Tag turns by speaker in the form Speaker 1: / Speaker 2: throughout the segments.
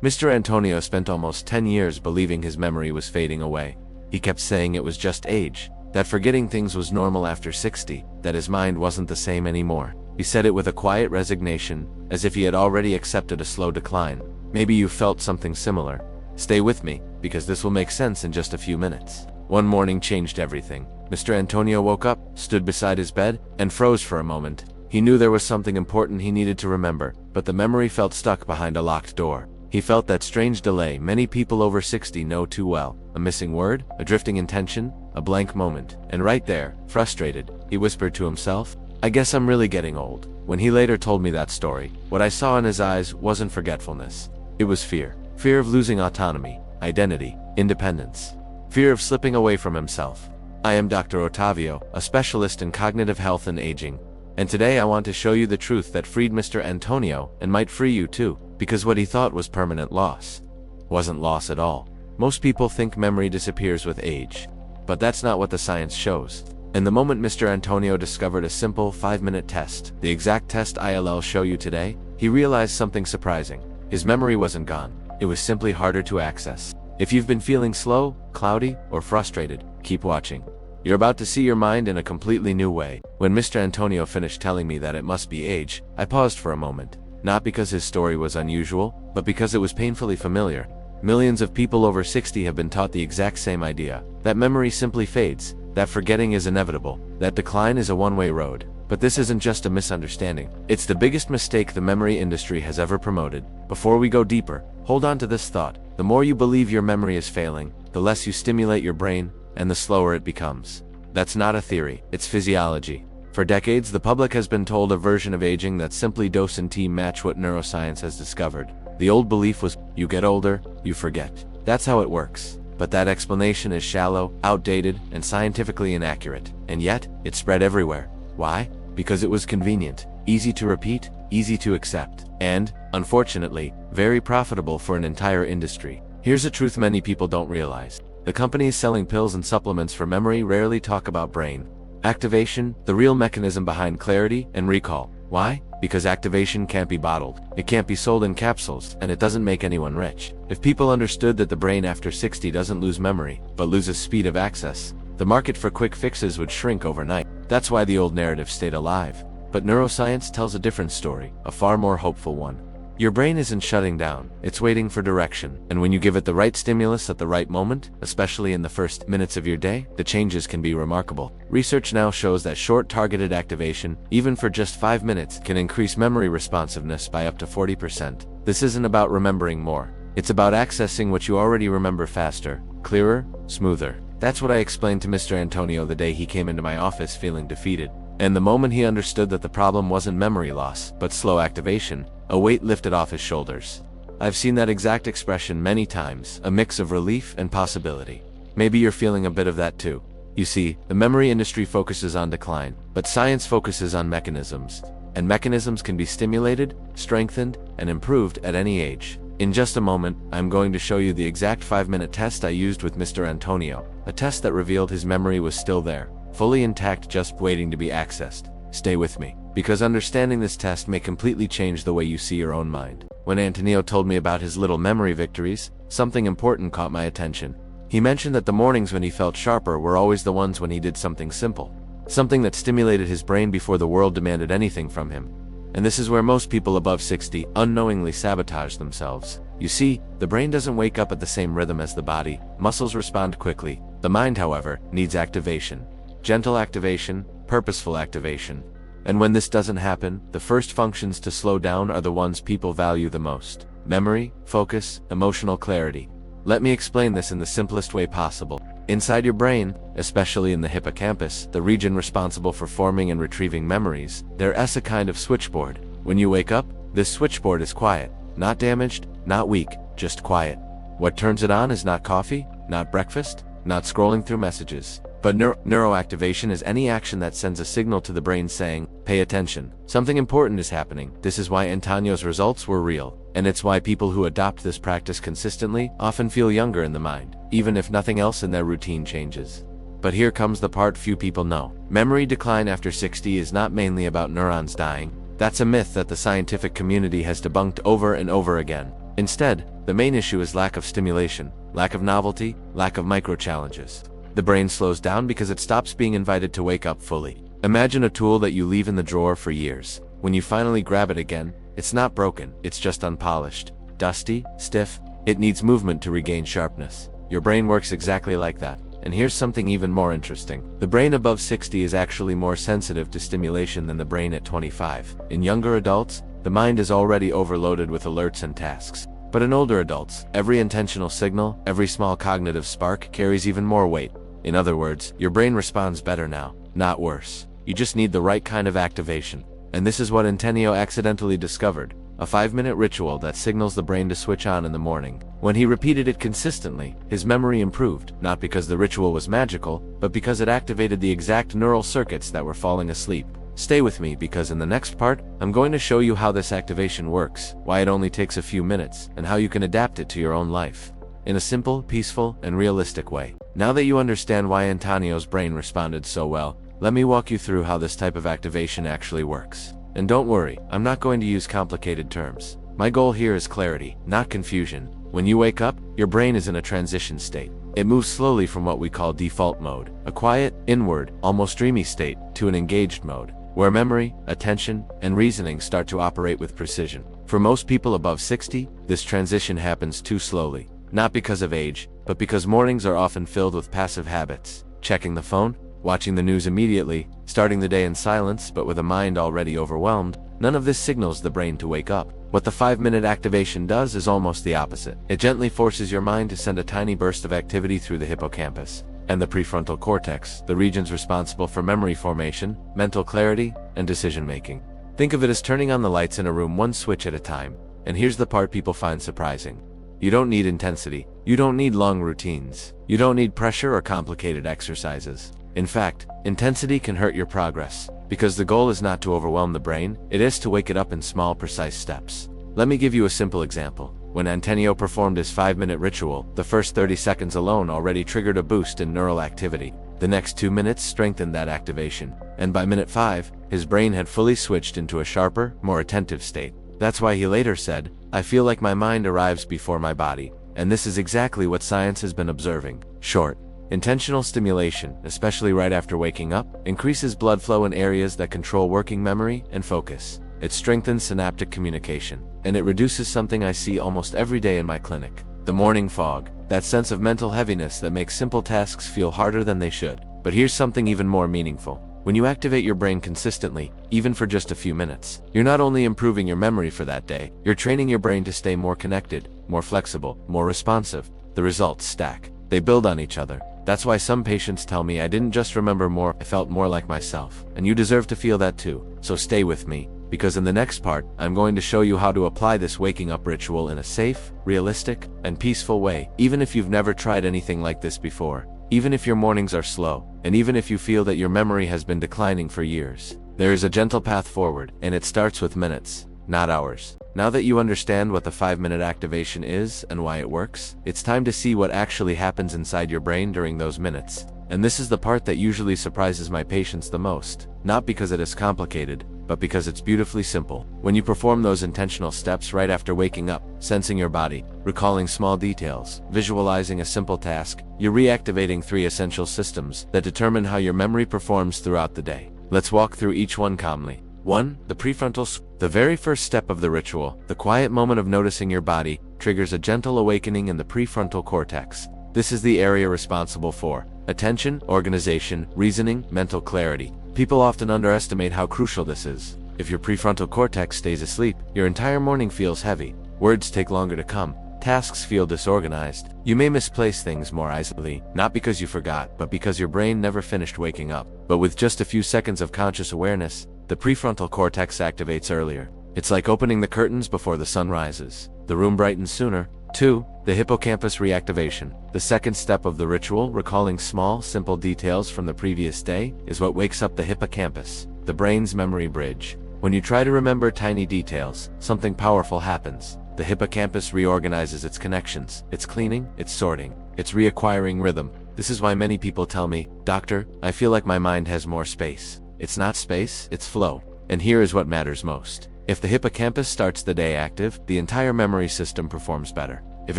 Speaker 1: Mr. Antonio spent almost 10 years believing his memory was fading away. He kept saying it was just age, that forgetting things was normal after 60, that his mind wasn't the same anymore. He said it with a quiet resignation, as if he had already accepted a slow decline. Maybe you felt something similar. Stay with me, because this will make sense in just a few minutes. One morning changed everything. Mr. Antonio woke up, stood beside his bed, and froze for a moment. He knew there was something important he needed to remember, but the memory felt stuck behind a locked door. He felt that strange delay many people over 60 know too well. A missing word, a drifting intention, a blank moment. And right there, frustrated, he whispered to himself, "I guess I'm really getting old." When he later told me that story, what I saw in his eyes wasn't forgetfulness. It was fear. Fear of losing autonomy, identity, independence. Fear of slipping away from himself. I am Dr. Otávio, a specialist in cognitive health and aging. And today I want to show you the truth that freed Mr. Antonio and might free you too, because what he thought was permanent loss wasn't loss at all. Most people think memory disappears with age, but that's not what the science shows. And the moment Mr. Antonio discovered a simple 5-minute test, the exact test I'll show you today, he realized something surprising. His memory wasn't gone. It was simply harder to access. If you've been feeling slow, cloudy, or frustrated, keep watching. You're about to see your mind in a completely new way. When Mr. Antonio finished telling me that it must be age, I paused for a moment. Not because his story was unusual, but because it was painfully familiar. Millions of people over 60 have been taught the exact same idea, that memory simply fades, that forgetting is inevitable, that decline is a one-way road. But this isn't just a misunderstanding. It's the biggest mistake the memory industry has ever promoted. Before we go deeper, hold on to this thought. The more you believe your memory is failing, the less you stimulate your brain, and the slower it becomes. That's not a theory, it's physiology. For decades, the public has been told a version of aging that simply dose and T match what neuroscience has discovered. The old belief was, you get older, you forget. That's how it works. But that explanation is shallow, outdated, and scientifically inaccurate. And yet, it spread everywhere. Why? Because it was convenient, easy to repeat, easy to accept, and, unfortunately, very profitable for an entire industry. Here's a truth many people don't realize. The companies selling pills and supplements for memory rarely talk about brain activation, the real mechanism behind clarity and recall. Why? Because activation can't be bottled, it can't be sold in capsules, and it doesn't make anyone rich. If people understood that the brain after 60 doesn't lose memory, but loses speed of access, the market for quick fixes would shrink overnight. That's why the old narrative stayed alive. But neuroscience tells a different story, a far more hopeful one. Your brain isn't shutting down, it's waiting for direction. And when you give it the right stimulus at the right moment, especially in the first minutes of your day, the changes can be remarkable. Research now shows that short targeted activation, even for just 5 minutes, can increase memory responsiveness by up to 40%. This isn't about remembering more. It's about accessing what you already remember faster, clearer, smoother. That's what I explained to Mr. Antonio the day he came into my office feeling defeated. And the moment he understood that the problem wasn't memory loss, but slow activation, a weight lifted off his shoulders. I've seen that exact expression many times, a mix of relief and possibility. Maybe you're feeling a bit of that too. You see, the memory industry focuses on decline, but science focuses on mechanisms. And mechanisms can be stimulated, strengthened, and improved at any age. In just a moment, I'm going to show you the exact 5-minute test I used with Mr. Antonio, a test that revealed his memory was still there, fully intact, just waiting to be accessed. Stay with me, because understanding this test may completely change the way you see your own mind. When Antonio told me about his little memory victories, something important caught my attention. He mentioned that the mornings when he felt sharper were always the ones when he did something simple, something that stimulated his brain before the world demanded anything from him. And this is where most people above 60 unknowingly sabotage themselves. You see, the brain doesn't wake up at the same rhythm as the body. Muscles respond quickly. The mind, however, needs activation. Gentle activation, purposeful activation. And when this doesn't happen, the first functions to slow down are the ones people value the most. Memory, focus, emotional clarity. Let me explain this in the simplest way possible. Inside your brain, especially in the hippocampus, the region responsible for forming and retrieving memories, there's a kind of switchboard. When you wake up, this switchboard is quiet, not damaged, not weak, just quiet. What turns it on is not coffee, not breakfast, not scrolling through messages. But neuroactivation is any action that sends a signal to the brain saying, pay attention, something important is happening. This is why Antonio's results were real, and it's why people who adopt this practice consistently often feel younger in the mind, even if nothing else in their routine changes. But here comes the part few people know. Memory decline after 60 is not mainly about neurons dying. That's a myth that the scientific community has debunked over and over again. Instead, The main issue is lack of stimulation, lack of novelty, lack of micro-challenges. The brain slows down because it stops being invited to wake up fully. Imagine a tool that you leave in the drawer for years. When you finally grab it again, it's not broken, it's just unpolished, dusty, stiff. It needs movement to regain sharpness. Your brain works exactly like that. And here's something even more interesting. The brain above 60 is actually more sensitive to stimulation than the brain at 25. In younger adults, the mind is already overloaded with alerts and tasks. But in older adults, every intentional signal, every small cognitive spark carries even more weight. In other words, your brain responds better now, not worse. You just need the right kind of activation. And this is what Antonio accidentally discovered. A 5-minute ritual that signals the brain to switch on in the morning. When he repeated it consistently, his memory improved, not because the ritual was magical, but because it activated the exact neural circuits that were falling asleep. Stay with me, because in the next part, I'm going to show you how this activation works, why it only takes a few minutes, and how you can adapt it to your own life. In a simple, peaceful, and realistic way. Now that you understand why Antonio's brain responded so well, let me walk you through how this type of activation actually works. And don't worry, I'm not going to use complicated terms. My goal here is clarity, not confusion. When you wake up, your brain is in a transition state. It moves slowly from what we call default mode, a quiet, inward, almost dreamy state, to an engaged mode, where memory, attention, and reasoning start to operate with precision. For most people above 60, this transition happens too slowly. Not because of age, but because mornings are often filled with passive habits. Checking the phone, watching the news immediately, starting the day in silence but with a mind already overwhelmed. None of this signals the brain to wake up. What the 5-minute activation does is almost the opposite. It gently forces your mind to send a tiny burst of activity through the hippocampus and the prefrontal cortex, the regions responsible for memory formation, mental clarity, and decision-making. Think of it as turning on the lights in a room one switch at a time. And here's the part people find surprising. You don't need intensity. You don't need long routines. You don't need pressure or complicated exercises. In fact, intensity can hurt your progress, because the goal is not to overwhelm the brain, it is to wake it up in small, precise steps. Let me give you a simple example. When Antonio performed his 5-minute ritual, the first 30 seconds alone already triggered a boost in neural activity. The next 2 minutes strengthened that activation, and by minute 5, his brain had fully switched into a sharper, more attentive state. That's why he later said, "I feel like my mind arrives before my body." And this is exactly what science has been observing. Short, intentional stimulation, especially right after waking up, increases blood flow in areas that control working memory and focus. It strengthens synaptic communication, and it reduces something I see almost every day in my clinic: the morning fog, that sense of mental heaviness that makes simple tasks feel harder than they should. But here's something even more meaningful. When you activate your brain consistently, even for just a few minutes, you're not only improving your memory for that day, you're training your brain to stay more connected, more flexible, more responsive. The results stack. They build on each other. That's why some patients tell me, "I didn't just remember more, I felt more like myself." And you deserve to feel that too. So stay with me, because in the next part, I'm going to show you how to apply this waking up ritual in a safe, realistic, and peaceful way, even if you've never tried anything like this before. Even if your mornings are slow, and even if you feel that your memory has been declining for years, there is a gentle path forward, and it starts with minutes, not hours. Now that you understand what the 5-minute activation is and why it works, it's time to see what actually happens inside your brain during those minutes. And this is the part that usually surprises my patients the most, not because it is complicated, but because it's beautifully simple. When you perform those intentional steps right after waking up, sensing your body, recalling small details, visualizing a simple task, you're reactivating 3 essential systems that determine how your memory performs throughout the day. Let's walk through each one calmly. 1. The prefrontal. The very first step of the ritual, the quiet moment of noticing your body, triggers a gentle awakening in the prefrontal cortex. This is the area responsible for attention, organization, reasoning, mental clarity. People often underestimate how crucial this is. If your prefrontal cortex stays asleep, your entire morning feels heavy. Words take longer to come. Tasks feel disorganized. You may misplace things more easily, not because you forgot, but because your brain never finished waking up. But with just a few seconds of conscious awareness, the prefrontal cortex activates earlier. It's like opening the curtains before the sun rises. The room brightens sooner. 2. The hippocampus reactivation. The second step of the ritual, recalling small, simple details from the previous day, is what wakes up the hippocampus, the brain's memory bridge. When you try to remember tiny details, something powerful happens. The hippocampus reorganizes its connections. It's cleaning, it's sorting, it's reacquiring rhythm. This is why many people tell me, "Doctor, I feel like my mind has more space." It's not space, it's flow. And here is what matters most. If the hippocampus starts the day active, the entire memory system performs better. If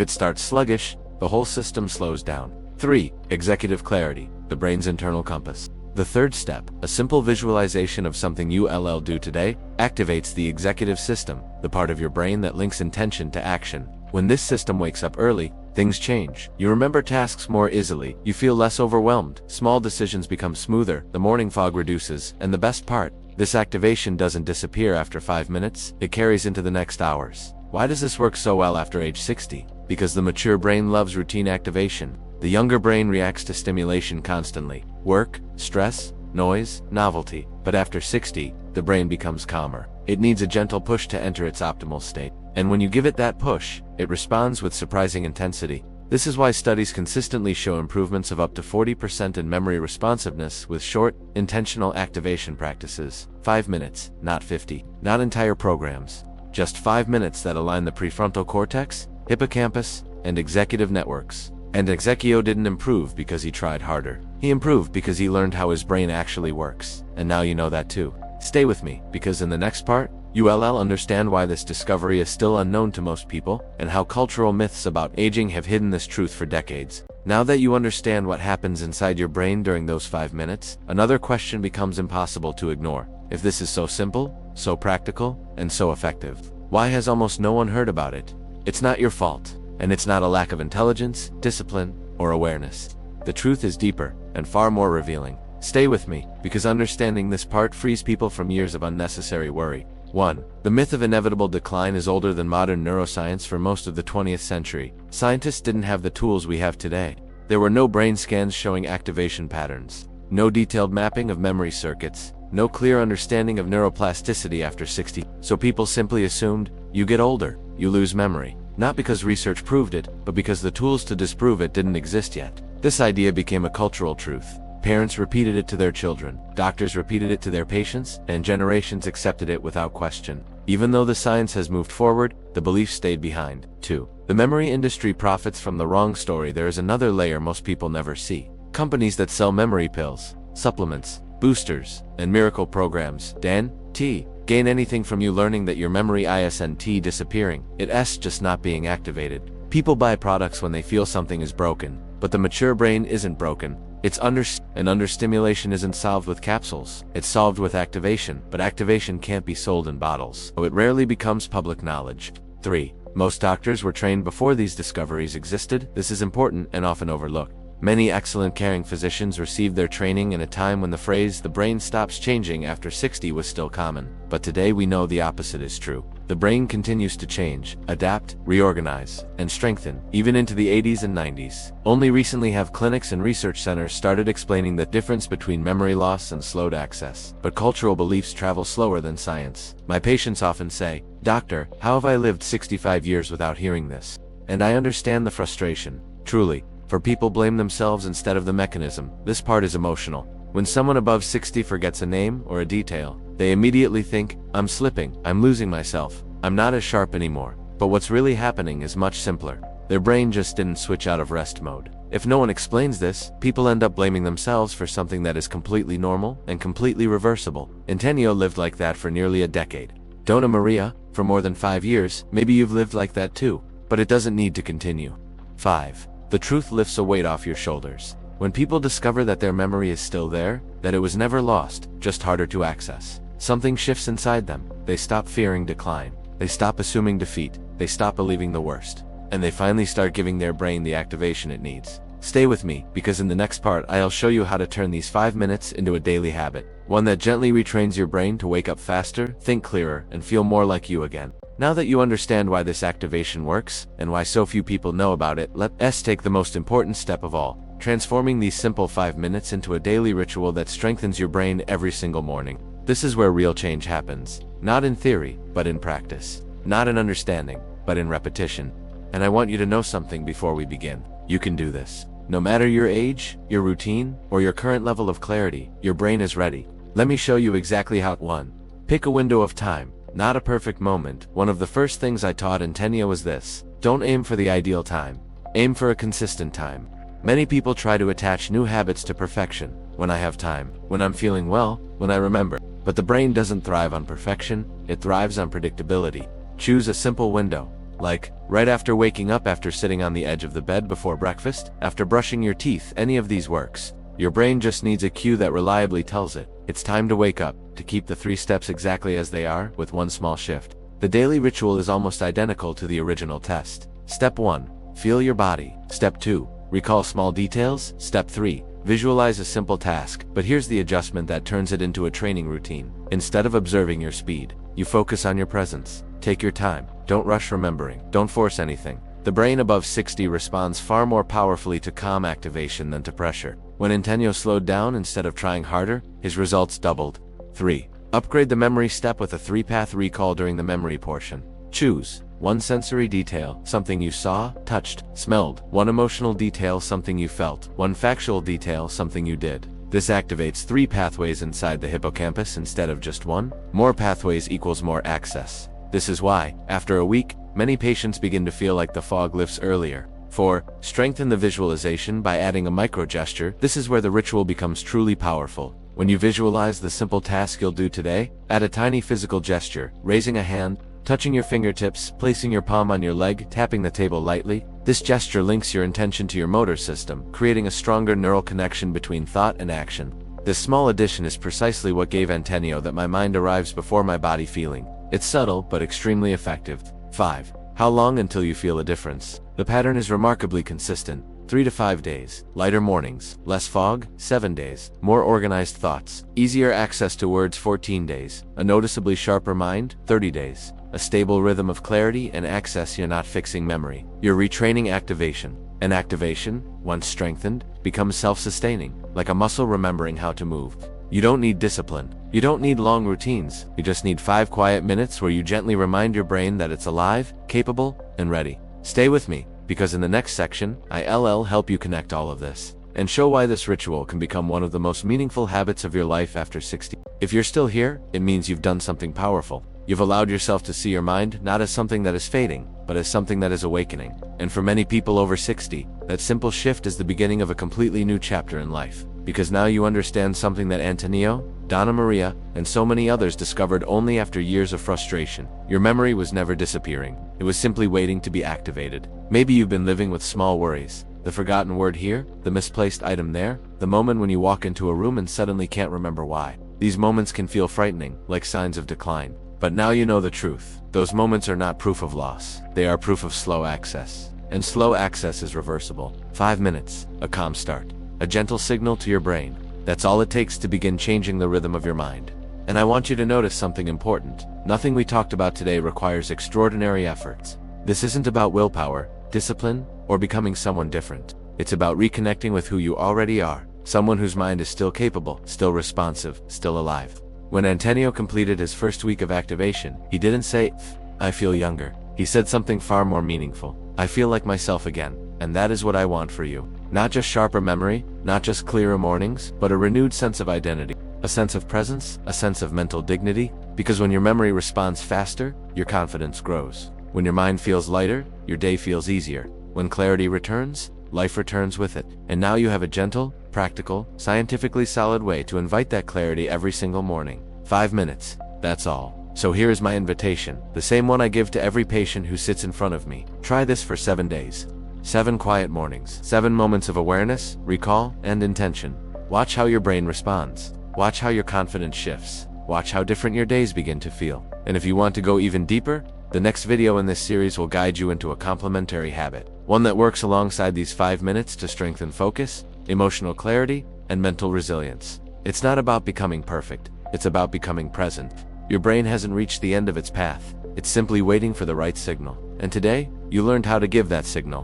Speaker 1: it starts sluggish, the whole system slows down. 3. Executive clarity, the brain's internal compass. The third step, a simple visualization of something you'll do today, activates the executive system, the part of your brain that links intention to action. When this system wakes up early, things change. You remember tasks more easily, you feel less overwhelmed, small decisions become smoother, the morning fog reduces, and the best part, this activation doesn't disappear after 5 minutes, it carries into the next hours. Why does this work so well after age 60? Because the mature brain loves routine activation. The younger brain reacts to stimulation constantly. Work, stress, noise, novelty. But after 60, the brain becomes calmer. It needs a gentle push to enter its optimal state. And when you give it that push, it responds with surprising intensity. This is why studies consistently show improvements of up to 40% in memory responsiveness with short, intentional activation practices. 5 minutes, not 50. Not entire programs. Just 5 minutes that align the prefrontal cortex, hippocampus, and executive networks. And Executive didn't improve because he tried harder. He improved because he learned how his brain actually works. And now you know that too. Stay with me, because in the next part, you'll understand why this discovery is still unknown to most people, and how cultural myths about aging have hidden this truth for decades. Now that you understand what happens inside your brain during those 5 minutes, another question becomes impossible to ignore. If this is so simple, so practical, and so effective, why has almost no one heard about it? It's not your fault. And it's not a lack of intelligence, discipline, or awareness. The truth is deeper and far more revealing. Stay with me, because understanding this part frees people from years of unnecessary worry. 1. The myth of inevitable decline is older than modern neuroscience. For most of the 20th century, scientists didn't have the tools we have today. There were no brain scans showing activation patterns, no detailed mapping of memory circuits, no clear understanding of neuroplasticity after 60. So people simply assumed, you get older, you lose memory. Not because research proved it, but because the tools to disprove it didn't exist yet. This idea became a cultural truth. Parents repeated it to their children, doctors repeated it to their patients, and generations accepted it without question. Even though the science has moved forward, the belief stayed behind. 2. The memory industry profits from the wrong story. There is another layer most people never see. Companies that sell memory pills, supplements, boosters, and miracle programs, gain anything from you learning that your memory isn't disappearing, it's just not being activated. People buy products when they feel something is broken, but the mature brain isn't broken. It's understimulation isn't solved with capsules. It's solved with activation, but activation can't be sold in bottles, so it rarely becomes public knowledge. 3. Most doctors were trained before these discoveries existed. This is important and often overlooked. Many excellent caring physicians received their training in a time when the phrase "the brain stops changing after 60" was still common. But today we know the opposite is true. The brain continues to change, adapt, reorganize, and strengthen, even into the 80s and 90s. Only recently have clinics and research centers started explaining the difference between memory loss and slowed access. But cultural beliefs travel slower than science. My patients often say, "Doctor, how have I lived 65 years without hearing this?" And I understand the frustration. Truly. For people blame themselves instead of the mechanism. This part is emotional. When someone above 60 forgets a name or a detail, they immediately think, "I'm slipping, I'm losing myself, I'm not as sharp anymore." But what's really happening is much simpler. Their brain just didn't switch out of rest mode. If no one explains this, people end up blaming themselves for something that is completely normal and completely reversible. Antonio lived like that for nearly a decade. Donna Maria, for more than 5 years. Maybe you've lived like that too. But it doesn't need to continue. 5. The truth lifts a weight off your shoulders. When people discover that their memory is still there, that it was never lost, just harder to access, something shifts inside them. They stop fearing decline. They stop assuming defeat. They stop believing the worst. And they finally start giving their brain the activation it needs. Stay with me, because in the next part I'll show you how to turn these 5 minutes into a daily habit. One that gently retrains your brain to wake up faster, think clearer, and feel more like you again. Now that you understand why this activation works, and why so few people know about it, let's take the most important step of all, transforming these simple 5 minutes into a daily ritual that strengthens your brain every single morning. This is where real change happens. Not in theory, but in practice. Not in understanding, but in repetition. And I want you to know something before we begin. You can do this. No matter your age, your routine, or your current level of clarity, your brain is ready. Let me show you exactly how. 1. Pick a window of time. Not a perfect moment. One of the first things I taught in Tenia was this: don't aim for the ideal time. Aim for a consistent time. Many people try to attach new habits to perfection. When I have time, when I'm feeling well, when I remember. But the brain doesn't thrive on perfection, it thrives on predictability. Choose a simple window. Like, right after waking up, after sitting on the edge of the bed before breakfast, after brushing your teeth, any of these works. Your brain just needs a cue that reliably tells it, it's time to wake up, to keep the 3 steps exactly as they are, with one small shift. The daily ritual is almost identical to the original test. Step 1. Feel your body. Step 2. Recall small details. Step 3. Visualize a simple task, but here's the adjustment that turns it into a training routine. Instead of observing your speed, you focus on your presence. Take your time. Don't rush remembering. Don't force anything. The brain above 60 responds far more powerfully to calm activation than to pressure. When Antonio slowed down instead of trying harder, his results doubled. 3. Upgrade the memory step with a 3-path recall during the memory portion. Choose 1 sensory detail, something you saw, touched, smelled. 1 emotional detail, something you felt. 1 factual detail, something you did. This activates 3 pathways inside the hippocampus instead of just 1. More pathways equals more access. This is why, after a week, many patients begin to feel like the fog lifts earlier. 4. Strengthen the visualization by adding a micro-gesture. This is where the ritual becomes truly powerful. When you visualize the simple task you'll do today, add a tiny physical gesture, raising a hand, touching your fingertips, placing your palm on your leg, tapping the table lightly. This gesture links your intention to your motor system, creating a stronger neural connection between thought and action. This small addition is precisely what gave Antonio that my mind arrives before my body feeling. It's subtle, but extremely effective. 5. How long until you feel a difference? The pattern is remarkably consistent. 3 to 5 days. Lighter mornings. Less fog. 7 days. More organized thoughts. Easier access to words. 14 days. A noticeably sharper mind. 30 days. A stable rhythm of clarity and access. You're not fixing memory. You're retraining activation. And activation, once strengthened, becomes self-sustaining, like a muscle remembering how to move. You don't need discipline. You don't need long routines. You just need 5 quiet minutes where you gently remind your brain that it's alive, capable, and ready. Stay with me, because in the next section, I'll help you connect all of this and show why this ritual can become one of the most meaningful habits of your life after 60. If you're still here, it means you've done something powerful. You've allowed yourself to see your mind not as something that is fading, but as something that is awakening. And for many people over 60, that simple shift is the beginning of a completely new chapter in life. Because now you understand something that Antonio, Donna Maria, and so many others discovered only after years of frustration. Your memory was never disappearing. It was simply waiting to be activated. Maybe you've been living with small worries. The forgotten word here, the misplaced item there, the moment when you walk into a room and suddenly can't remember why. These moments can feel frightening, like signs of decline. But now you know the truth. Those moments are not proof of loss. They are proof of slow access. And slow access is reversible. 5 minutes, a calm start, a gentle signal to your brain. That's all it takes to begin changing the rhythm of your mind. And I want you to notice something important. Nothing we talked about today requires extraordinary efforts. This isn't about willpower, discipline, or becoming someone different. It's about reconnecting with who you already are. Someone whose mind is still capable, still responsive, still alive. When Antonio completed his first week of activation, he didn't say, "I feel younger." He said something far more meaningful. "I feel like myself again." And that is what I want for you. Not just sharper memory, not just clearer mornings, but a renewed sense of identity. A sense of presence, a sense of mental dignity. Because when your memory responds faster, your confidence grows. When your mind feels lighter, your day feels easier. When clarity returns, life returns with it. And now you have a gentle, practical, scientifically solid way to invite that clarity every single morning. 5 minutes, that's all. So here is my invitation, the same one I give to every patient who sits in front of me. Try this for 7 days. 7 quiet mornings, 7 moments of awareness, recall, and intention. Watch how your brain responds. Watch how your confidence shifts. Watch how different your days begin to feel. And if you want to go even deeper, the next video in this series will guide you into a complementary habit. One that works alongside these 5 minutes to strengthen focus, emotional clarity, and mental resilience. It's not about becoming perfect. It's about becoming present. Your brain hasn't reached the end of its path. It's simply waiting for the right signal. And today, you learned how to give that signal.